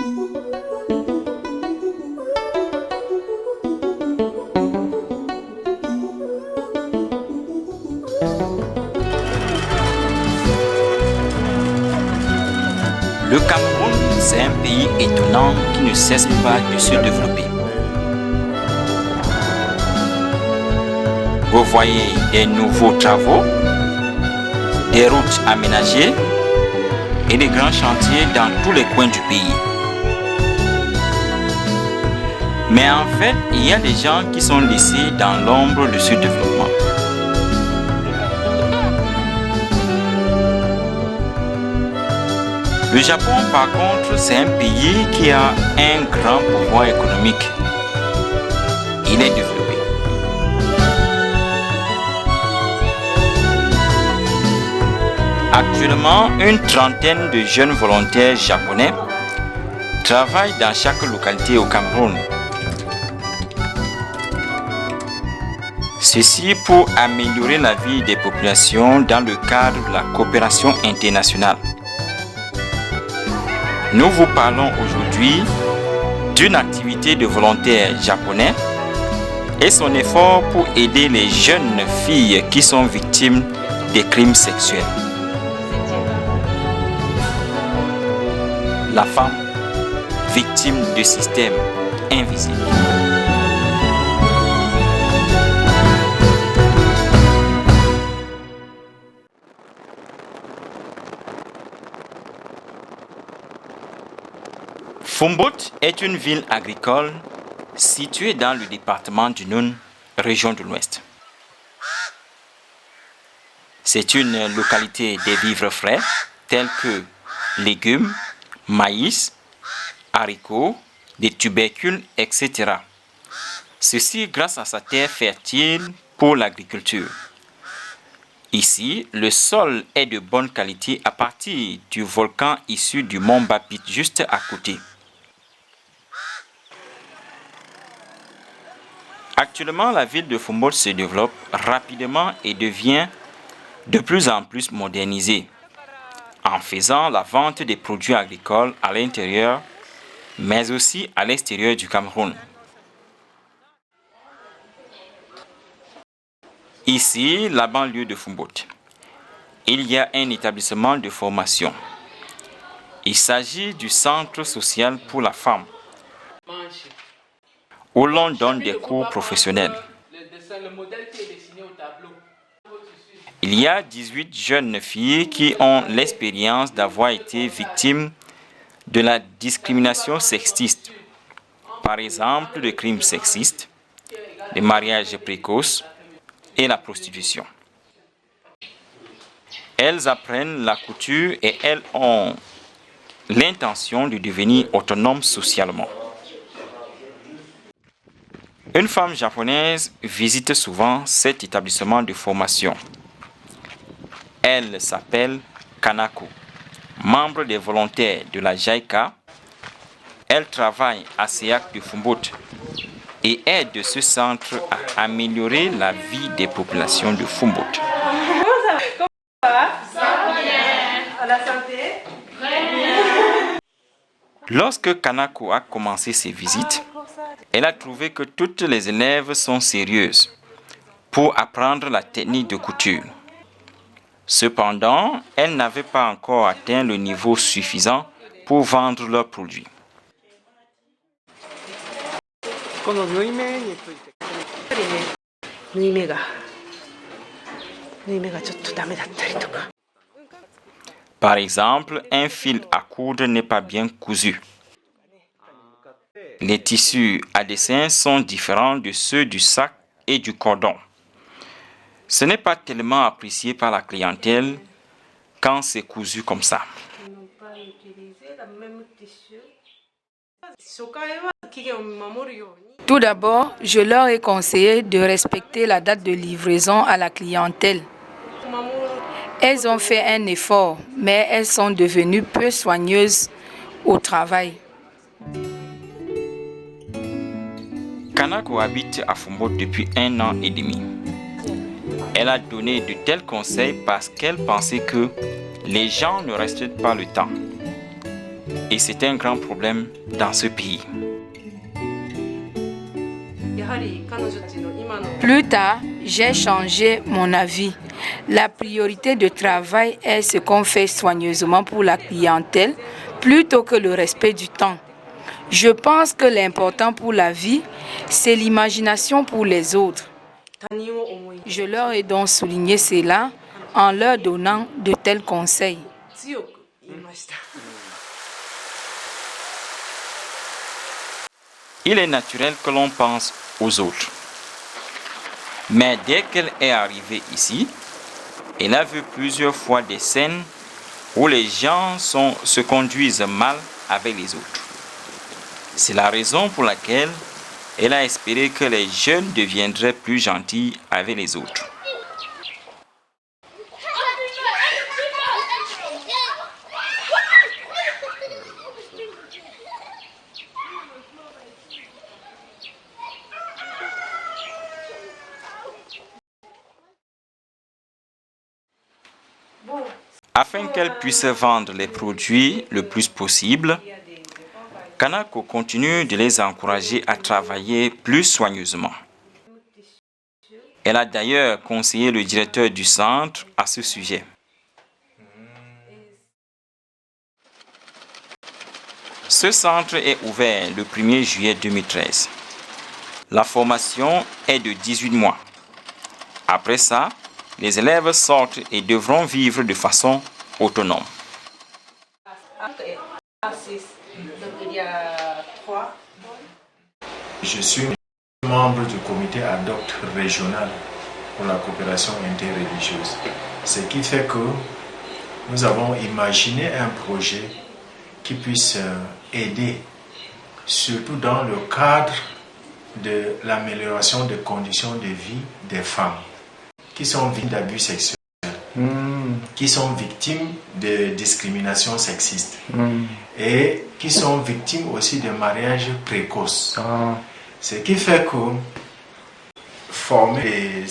Le Cameroun, c'est un pays étonnant qui ne cesse pas de se développer. Vous voyez des nouveaux travaux, des routes aménagées et des grands chantiers dans tous les coins du pays. Mais en fait, il y a des gens qui sont laissés dans l'ombre de ce développement. Le Japon, par contre, c'est un pays qui a un grand pouvoir économique. Il est développé. Actuellement, une trentaine de jeunes volontaires japonais travaillent dans chaque localité au Cameroun. Ceci pour améliorer la vie des populations dans le cadre de la coopération internationale. Nous vous parlons aujourd'hui d'une activité de volontaires japonais et son effort pour aider les jeunes filles qui sont victimes des crimes sexuels. La femme, victime de systèmes invisibles. Fumbote est une ville agricole située dans le département du Nune, région de l'Ouest. C'est une localité des vivres frais tels que légumes, maïs, haricots, des tubercules, etc. Ceci grâce à sa terre fertile pour l'agriculture. Ici, le sol est de bonne qualité à partir du volcan issu du mont Bapit juste à côté. Actuellement, la ville de Fumbote se développe rapidement et devient de plus en plus modernisée, en faisant la vente des produits agricoles à l'intérieur, mais aussi à l'extérieur du Cameroun. Ici, la banlieue de Fumbote, il y a un établissement de formation. Il s'agit du centre social pour la femme, où l'on donne des cours professionnels. Il y a 18 jeunes filles qui ont l'expérience d'avoir été victimes de la discrimination sexiste, par exemple le crime sexiste, le mariage précoce et la prostitution. Elles apprennent la couture et elles ont l'intention de devenir autonomes socialement. Une femme japonaise visite souvent cet établissement de formation. Elle s'appelle Kanako, membre des volontaires de la JICA. Elle travaille à SEAC de Fumbote et aide ce centre à améliorer la vie des populations de Fumbote. Lorsque Kanako a commencé ses visites, elle a trouvé que toutes les élèves sont sérieuses pour apprendre la technique de couture. Cependant, elles n'avaient pas encore atteint le niveau suffisant pour vendre leurs produits. Par exemple, un fil à coudre n'est pas bien cousu. Les tissus à dessin sont différents de ceux du sac et du cordon. Ce n'est pas tellement apprécié par la clientèle quand c'est cousu comme ça. Tout d'abord, je leur ai conseillé de respecter la date de livraison à la clientèle. Elles ont fait un effort, mais elles sont devenues peu soigneuses au travail. Kanako habite à Fumbote depuis 1 an et demi. Elle a donné de tels conseils parce qu'elle pensait que les gens ne respectent pas le temps. Et c'est un grand problème dans ce pays. Plus tard, j'ai changé mon avis. La priorité de travail est ce qu'on fait soigneusement pour la clientèle plutôt que le respect du temps. Je pense que l'important pour la vie, c'est l'imagination pour les autres. Je leur ai donc souligné cela en leur donnant de tels conseils. Il est naturel que l'on pense aux autres. Mais dès qu'elle est arrivée ici, elle a vu plusieurs fois des scènes où les gens se conduisent mal avec les autres. C'est la raison pour laquelle elle a espéré que les jeunes deviendraient plus gentils avec les autres. Afin qu'elle puisse vendre les produits le plus possible, Kanako continue de les encourager à travailler plus soigneusement. Elle a d'ailleurs conseillé le directeur du centre à ce sujet. Ce centre est ouvert le 1er juillet 2013. La formation est de 18 mois. Après ça, les élèves sortent et devront vivre de façon autonome. Je suis membre du comité ad hoc régional pour la coopération interreligieuse. Ce qui fait que nous avons imaginé un projet qui puisse aider, surtout dans le cadre de l'amélioration des conditions de vie des femmes qui sont victimes d'abus sexuels, qui sont victimes de discrimination sexiste et qui sont victimes aussi de mariages précoces. Ce qui fait que former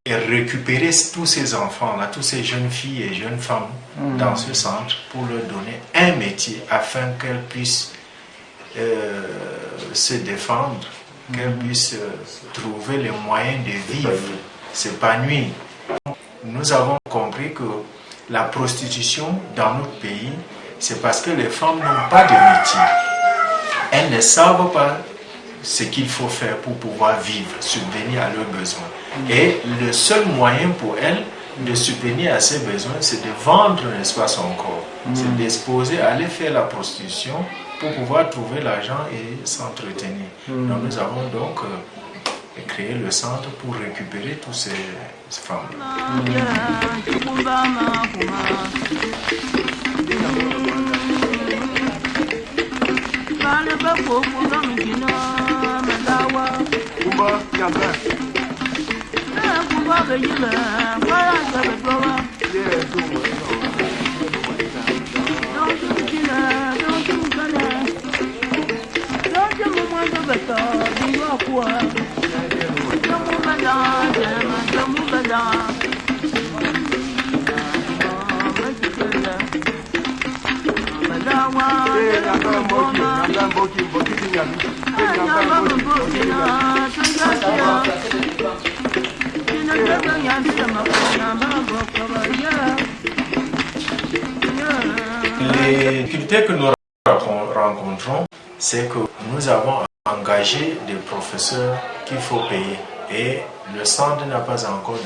et récupérer tous ces enfants-là, toutes ces jeunes filles et jeunes femmes dans ce centre pour leur donner un métier afin qu'elles puissent se défendre, qu'elles puissent trouver les moyens de vivre, s'épanouir. Nous avons compris que la prostitution dans notre pays, c'est parce que les femmes n'ont pas de métier. Elles ne savent pas ce qu'il faut faire pour pouvoir vivre, subvenir à leurs besoins. Et le seul moyen pour elles de subvenir à ses besoins, c'est de vendre, n'est-ce pas, son corps. C'est d'exposer, aller faire la prostitution pour pouvoir trouver l'argent et s'entretenir. Donc nous avons donc créé le centre pour récupérer toutes ces femmes. Les difficultés que nous rencontrons, c'est que nous avons engagé des professeurs qu'il faut payer et le centre n'a pas encore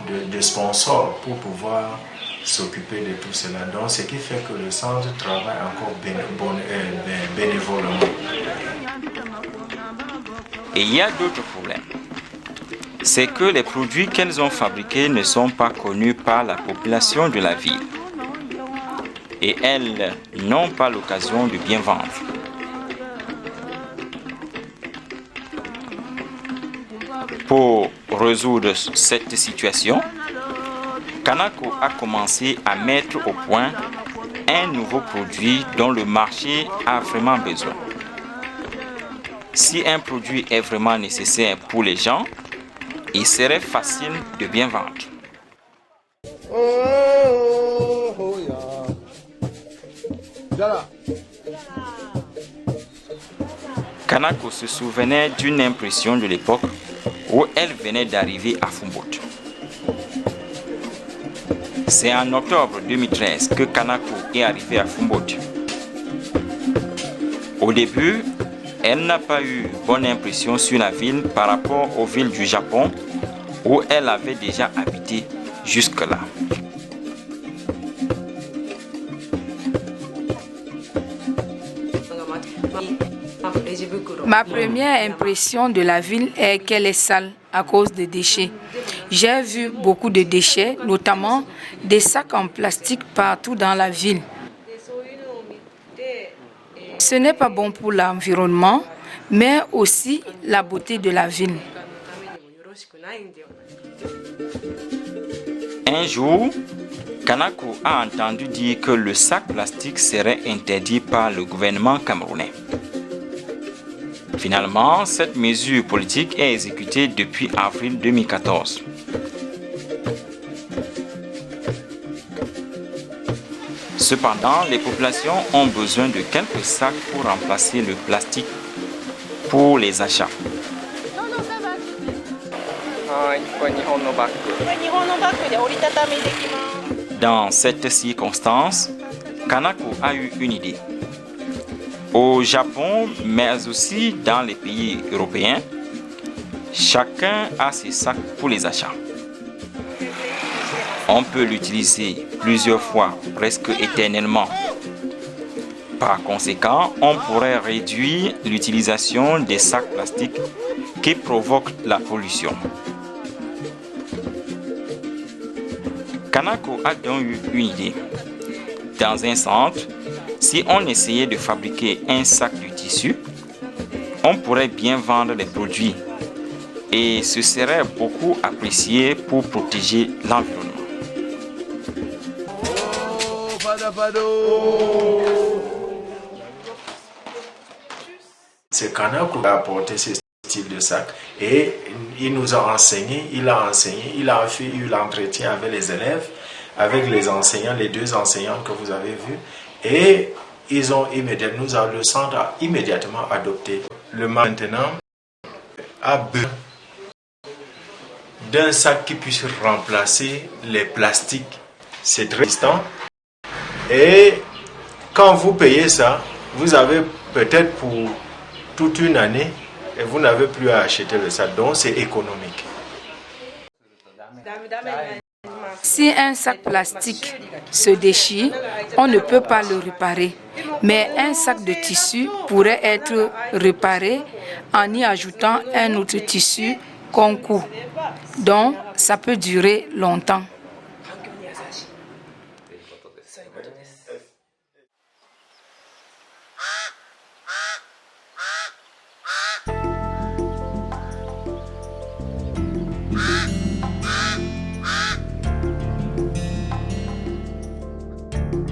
de sponsor pour pouvoir s'occuper de tout cela. Donc, ce qui fait que le centre travaille encore bénévolement. Et il y a d'autres problèmes. C'est que les produits qu'elles ont fabriqués ne sont pas connus par la population de la ville. Et elles n'ont pas l'occasion de bien vendre. Pour résoudre cette situation, Kanako a commencé à mettre au point un nouveau produit dont le marché a vraiment besoin. Si un produit est vraiment nécessaire pour les gens, il serait facile de bien vendre. Kanako se souvenait d'une impression de l'époque où elle venait d'arriver à Fumboat. C'est en octobre 2013 que Kanako est arrivée à Fumboat. Au début, elle n'a pas eu bonne impression sur la ville par rapport aux villes du Japon où elle avait déjà habité jusque-là. Ma première impression de la ville est qu'elle est sale à cause des déchets. J'ai vu beaucoup de déchets, notamment des sacs en plastique partout dans la ville. Ce n'est pas bon pour l'environnement, mais aussi la beauté de la ville. Un jour, Kanako a entendu dire que le sac plastique serait interdit par le gouvernement camerounais. Finalement, cette mesure politique est exécutée depuis avril 2014. Cependant, les populations ont besoin de quelques sacs pour remplacer le plastique pour les achats. Dans cette circonstance, Kanako a eu une idée. Au Japon, mais aussi dans les pays européens, chacun a ses sacs pour les achats. On peut l'utiliser plusieurs fois, presque éternellement. Par conséquent, on pourrait réduire l'utilisation des sacs plastiques qui provoquent la pollution. Kanako a donc eu une idée. Dans un centre, si on essayait de fabriquer un sac de tissu, on pourrait bien vendre les produits et ce serait beaucoup apprécié pour protéger l'environnement. C'est Kanako qui a apporté ce style de sac et il nous a enseigné, il a eu l'entretien avec les élèves, avec les enseignants, les deux enseignants que vous avez vus. Et le centre a immédiatement adopté. Le maintenant a besoin d'un sac qui puisse remplacer les plastiques. C'est très résistant. Et quand vous payez ça, vous avez peut-être pour toute une année et vous n'avez plus à acheter le sac. Donc c'est économique. Si un sac plastique se déchire, on ne peut pas le réparer. Mais un sac de tissu pourrait être réparé en y ajoutant un autre tissu qu'on coud. Donc, ça peut durer longtemps.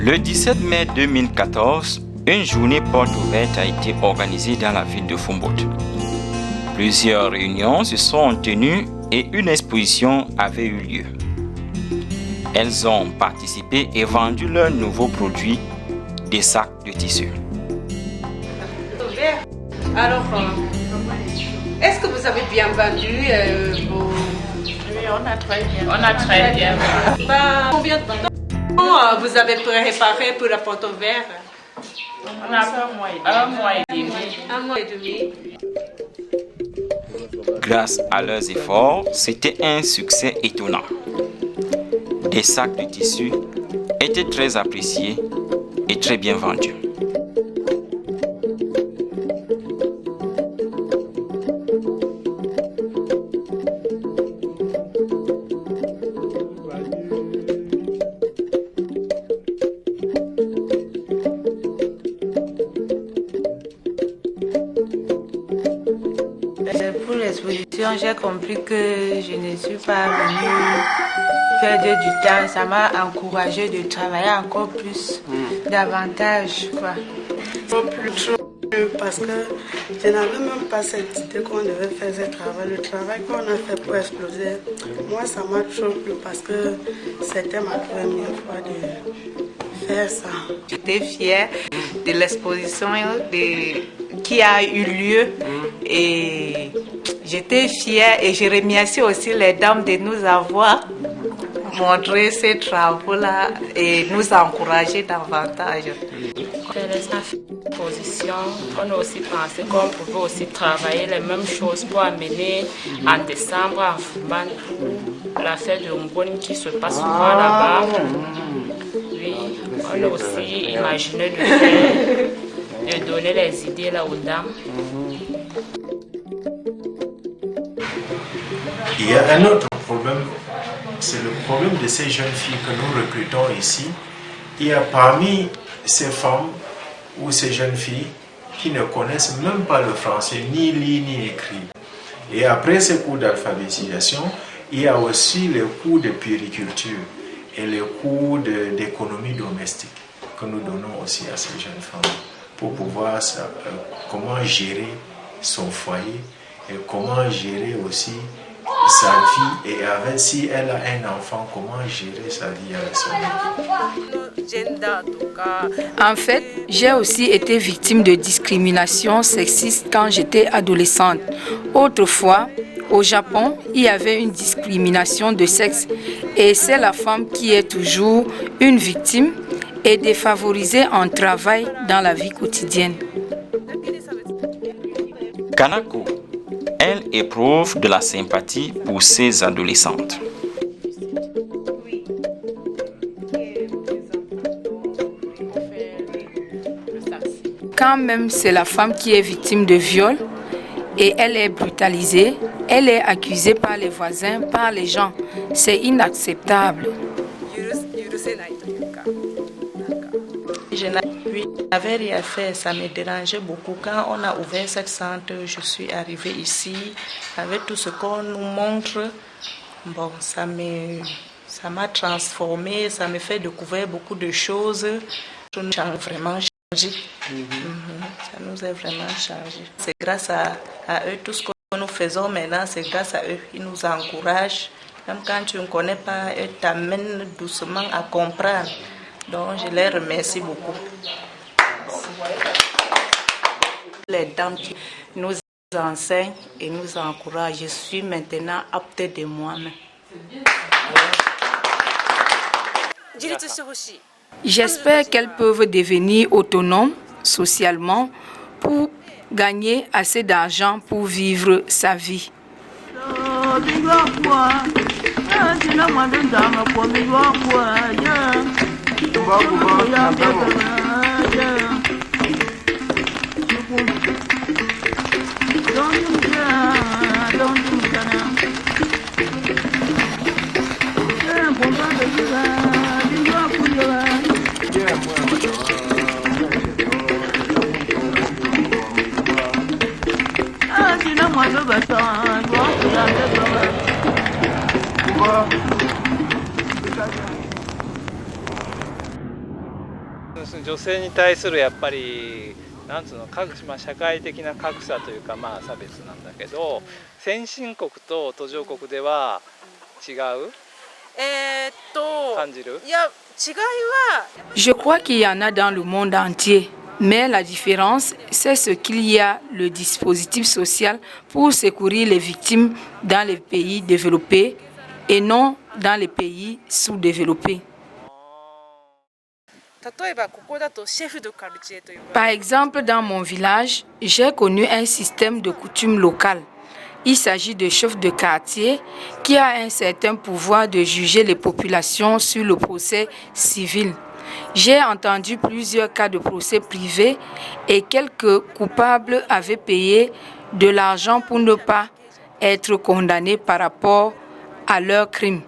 Le 17 mai 2014, une journée porte ouverte a été organisée dans la ville de Fumboat. Plusieurs réunions se sont tenues et une exposition avait eu lieu. Elles ont participé et vendu leurs nouveaux produits, des sacs de tissu. Alors, est-ce que vous avez bien vendu vos... Oui, on a très bien vendu. Combien de temps vous avez préparé pour la porte ouverte? On a un mois et demi. Un mois et demi. Grâce à leurs efforts, c'était un succès étonnant. Des sacs de tissu étaient très appréciés et très bien vendus. Pour l'exposition, j'ai compris que je ne suis pas venue perdre du temps. Ça m'a encouragé de travailler encore plus, davantage, quoi. Parce que je n'avais même pas cette idée qu'on devait faire ce travail. Le travail qu'on a fait pour exploser, moi ça m'a trop plu parce que c'était ma première fois de faire ça. J'étais fière de l'exposition qui a eu lieu et j'étais fière et je remercie aussi les dames de nous avoir montré ces travaux-là et nous encourager davantage. On a aussi pensé qu'on pouvait aussi travailler les mêmes choses pour amener en décembre en Fumban pour la fête de Mboni qui se passe souvent là-bas. Oui, on a aussi imaginé de donner les idées là aux dames. Il y a un autre problème, c'est le problème de ces jeunes filles que nous recrutons ici. Il y a parmi ces femmes ou ces jeunes filles qui ne connaissent même pas le français, ni lire ni écrire. Et après ces cours d'alphabétisation, il y a aussi les cours de puériculture et les cours d'économie domestique que nous donnons aussi à ces jeunes femmes pour pouvoir savoir comment gérer son foyer et comment gérer aussi sa vie et avec, si elle a un enfant, comment gérer sa vie avec son enfant. En fait, j'ai aussi été victime de discrimination sexiste quand j'étais adolescente. Autrefois, au Japon, il y avait une discrimination de sexe et c'est la femme qui est toujours une victime et défavorisée en travail dans la vie quotidienne. Kanako, elle éprouve de la sympathie pour ces adolescentes. Quand même c'est la femme qui est victime de viol et elle est brutalisée, elle est accusée par les voisins, par les gens. C'est inacceptable. Je n'avais rien fait, ça me dérangeait beaucoup. Quand on a ouvert cette centre, je suis arrivée ici avec tout ce qu'on nous montre. Bon, ça m'a transformée, ça me fait découvrir beaucoup de choses. Ça nous a vraiment changé. Ça nous a vraiment changé. C'est grâce à eux, tout ce que nous faisons maintenant, c'est grâce à eux. Ils nous encouragent. Même quand tu ne connais pas, eux t'amènent doucement à comprendre. Donc, je les remercie beaucoup. Les dames qui nous enseignent et nous encouragent, je suis maintenant apte de moi-même. J'espère qu'elles peuvent devenir autonomes socialement pour gagner assez d'argent pour vivre sa vie. Je crois qu'il y en a dans le monde entier, mais la différence, c'est ce qu'il y a le dispositif social pour secourir les victimes dans les pays développés et non dans les pays sous-développés. Par exemple, dans mon village, j'ai connu un système de coutumes locales. Il s'agit de chef de quartier qui a un certain pouvoir de juger les populations sur le procès civil. J'ai entendu plusieurs cas de procès privés et quelques coupables avaient payé de l'argent pour ne pas être condamnés par rapport à leurs crimes.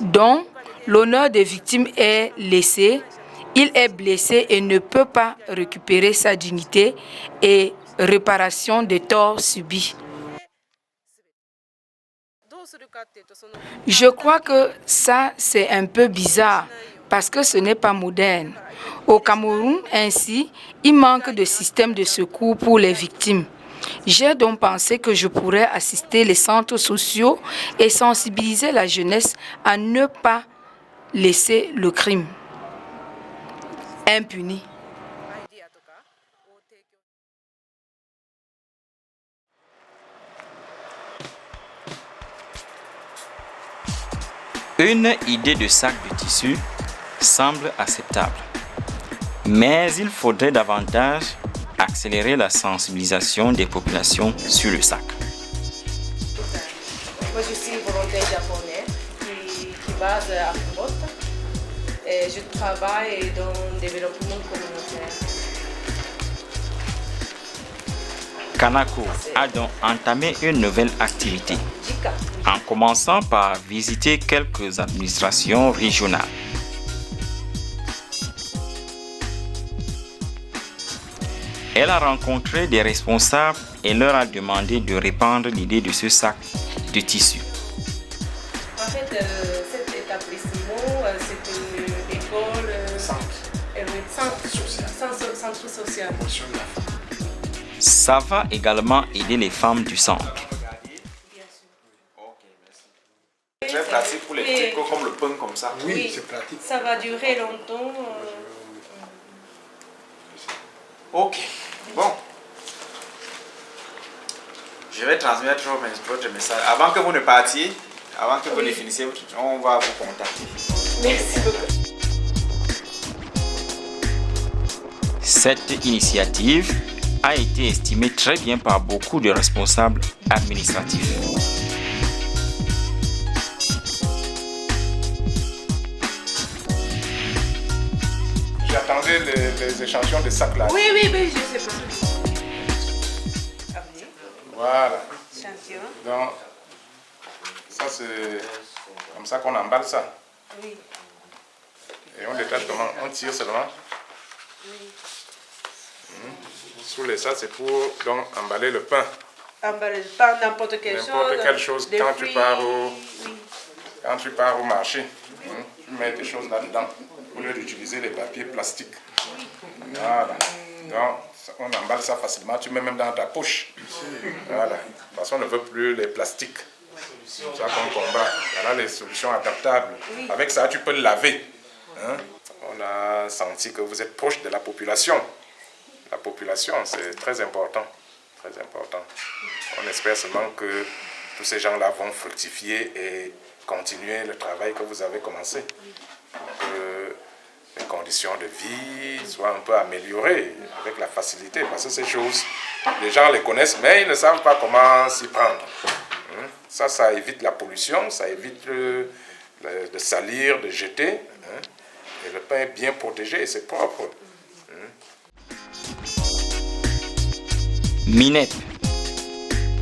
Donc, l'honneur des victimes est laissé. Il est blessé et ne peut pas récupérer sa dignité et réparation des torts subis. Je crois que ça, c'est un peu bizarre parce que ce n'est pas moderne. Au Cameroun, ainsi, il manque de système de secours pour les victimes. J'ai donc pensé que je pourrais assister les centres sociaux et sensibiliser la jeunesse à ne pas laisser le crime. impunis. Une idée de sac de tissu semble acceptable, mais il faudrait davantage accélérer la sensibilisation des populations sur le sac. Moi, je suis volontaire japonais qui base à Fumot et je travaille dans le développement communautaire. Kanako a donc entamé une nouvelle activité, en commençant par visiter quelques administrations régionales. Elle a rencontré des responsables et leur a demandé de répandre l'idée de ce sac de tissu. En fait, cet établissement, c'est une école, centre social. Ça va également aider les femmes du centre. C'est très pratique pour les petits pots comme le pain comme ça. Oui, c'est pratique. Ça va durer longtemps. Ok, bon. Je vais transmettre votre message. Avant que vous ne partiez, avant que vous ne finissiez, on va vous contacter. Merci beaucoup. Cette initiative a été estimée très bien par beaucoup de responsables administratifs. J'attendais les échantillons de sacs là. Oui, je sais pas. Voilà. Échantillon. Donc, ça c'est comme ça qu'on emballe ça. Oui. Et on détache comment? On tire seulement. Oui. Sous les ça, c'est pour donc emballer le pain. Emballer le pain, n'importe quelle chose. N'importe quelle chose. Des Quand fruits, quand tu pars au marché, tu mets des choses là-dedans au lieu d'utiliser les papiers plastiques. Voilà. Donc, on emballe ça facilement. Tu mets même dans ta poche. Voilà. Parce qu'on ne veut plus les plastiques. C'est ça qu'on combat. Voilà les solutions adaptables. Avec ça, tu peux le laver. Hein? On a senti que vous êtes proche de la population. La population, c'est très important. Très important. On espère seulement que tous ces gens-là vont fructifier et continuer le travail que vous avez commencé. Pour que les conditions de vie soient un peu améliorées avec la facilité. Parce que ces choses, les gens les connaissent, mais ils ne savent pas comment s'y prendre. Ça évite la pollution, ça évite de salir, de jeter. Et le pain est bien protégé et c'est propre. MINEP,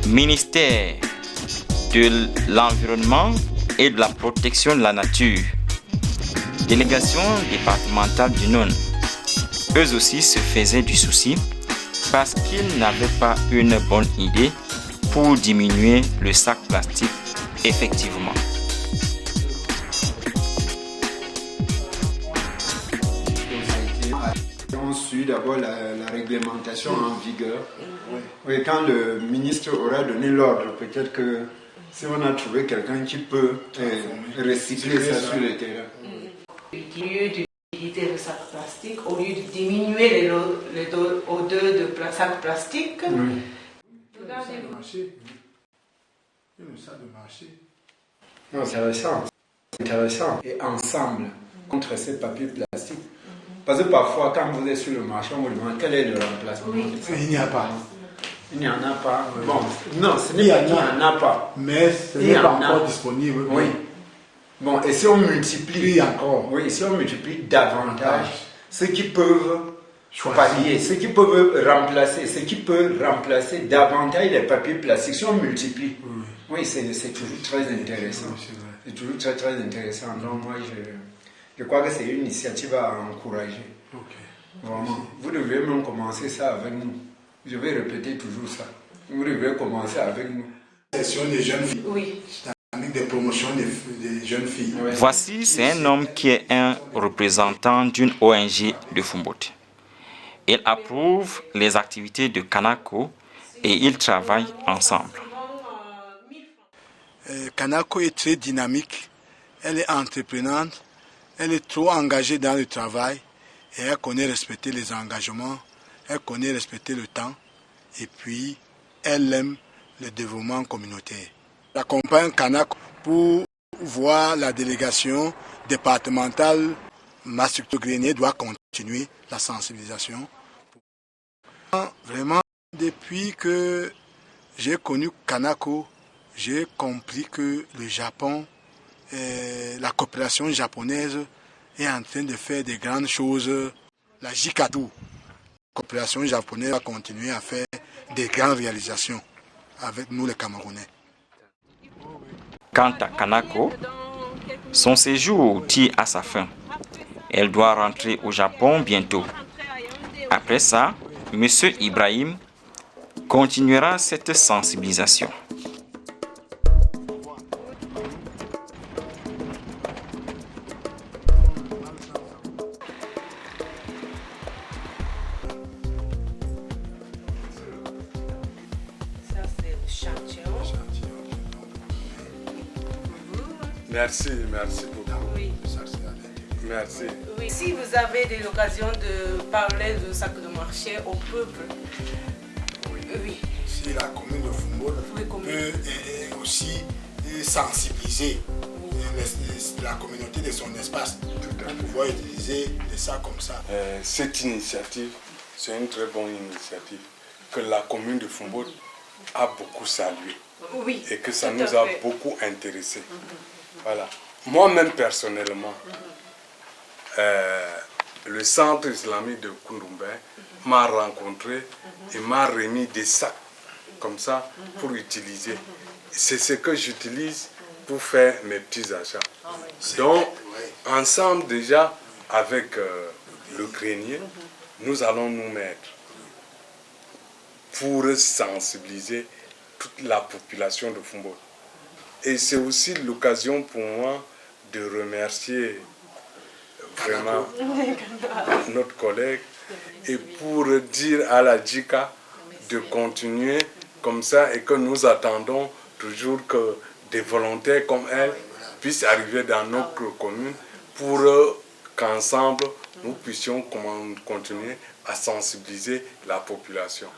ministère de l'Environnement et de la Protection de la Nature, délégation départementale du Nord, eux aussi se faisaient du souci parce qu'ils n'avaient pas une bonne idée pour diminuer le sac plastique effectivement. On suit d'abord la réglementation en vigueur. Oui, quand le ministre aura donné l'ordre, peut-être que si on a trouvé quelqu'un qui peut recycler ça sur le terrain. Au lieu d'utiliser le sac plastique, au lieu de diminuer l'odeur de sac plastique, regardez le marché. Non, c'est intéressant. C'est intéressant. Et ensemble, contre ces papiers plastiques. Parce que parfois, quand vous êtes sur le marché, on vous demande quel est le remplacement. Il n'y a pas. Il n'y en a pas. Bon, non, ce n'est pas qu'il n'y en a pas. Mais ce n'est pas encore disponible. Oui. Bon, et si on multiplie encore. Oui, si on multiplie davantage, ceux qui peuvent pallier, ceux qui peuvent remplacer, ceux qui peuvent remplacer davantage les papiers plastiques, si on multiplie, oui, c'est toujours très intéressant. C'est toujours très très intéressant. Donc moi, je crois que c'est une initiative à encourager. Vraiment. Vous devez même commencer ça avec nous. Je vais répéter toujours ça. Vous devez commencer avec nous. C'est sur les jeunes filles. Oui. Avec des promotions des jeunes filles. Voici, c'est un homme qui est un représentant d'une ONG de Fumot. Il approuve les activités de Kanako et ils travaillent ensemble. Kanako est très dynamique, elle est entreprenante, elle est trop engagée dans le travail et elle connaît respecter les engagements, elle connaît respecter le temps et puis elle aime le développement communautaire. J'accompagne Kanak pour voir la délégation départementale. Ma structure grenier doit continuer la sensibilisation. Vraiment, depuis que j'ai connu Kanako, j'ai compris que le Japon, la coopération japonaise est en train de faire des grandes choses. La JICATU, la coopération japonaise, va continuer à faire des grandes réalisations avec nous les Camerounais. Quant à Kanako, son séjour tire à sa fin. Elle doit rentrer au Japon bientôt. Après ça, M. Ibrahim continuera cette sensibilisation. Merci beaucoup. Oui. Merci. Oui. Si vous avez l'occasion de parler de sac de marché au peuple, oui. Si la commune de Fumbo peut aussi sensibiliser la communauté de son espace pour pouvoir utiliser des sacs comme ça. Cette initiative, c'est une très bonne initiative que la commune de Fumbo a beaucoup salué. Oui, et que ça nous a beaucoup intéressés. Voilà. Moi-même personnellement, le centre islamique de Koundoumbe m'a rencontré et m'a remis des sacs comme ça pour utiliser. C'est ce que j'utilise pour faire mes petits achats. Donc, ensemble déjà avec le grenier, nous allons nous mettre pour sensibiliser toute la population de Fumbo. Et c'est aussi l'occasion pour moi de remercier vraiment notre collègue et pour dire à la JICA de continuer comme ça et que nous attendons toujours que des volontaires comme elle puissent arriver dans notre commune pour qu'ensemble nous puissions continuer à sensibiliser la population.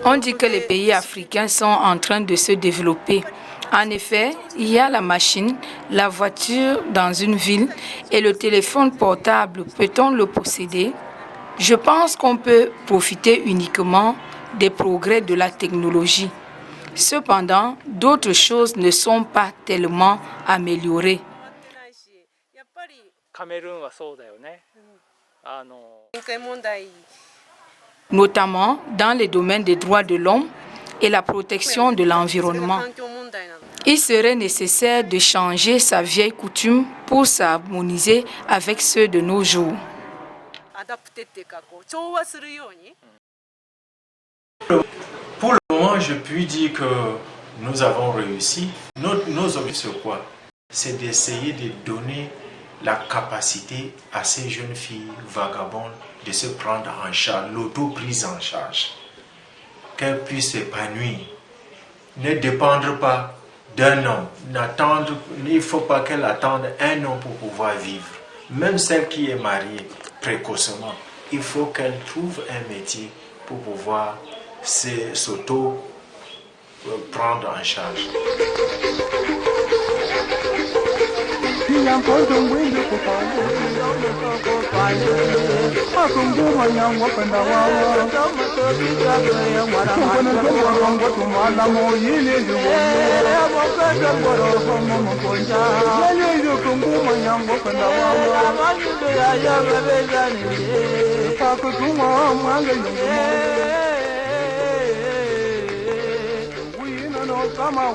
On dit que les pays africains sont en train de se développer. En effet, il y a la machine, la voiture dans une ville et le téléphone portable. Peut-on le posséder? Je pense qu'on peut profiter uniquement des progrès de la technologie. Cependant, d'autres choses ne sont pas tellement améliorées. Notamment dans les domaines des droits de l'homme et la protection de l'environnement. Il serait nécessaire de changer sa vieille coutume pour s'harmoniser avec ceux de nos jours. Pour le moment, je puis dire que nous avons réussi. Nos objectifs, c'est quoi? C'est d'essayer de donner la capacité à ces jeunes filles vagabondes de se prendre en charge, l'auto-prise en charge, qu'elles puissent s'épanouir, ne dépendre pas d'un homme, il ne faut pas qu'elles attendent un homme pour pouvoir vivre. Même celle qui est mariée précocement, il faut qu'elle trouve un métier pour pouvoir s'auto-prendre en charge. Kama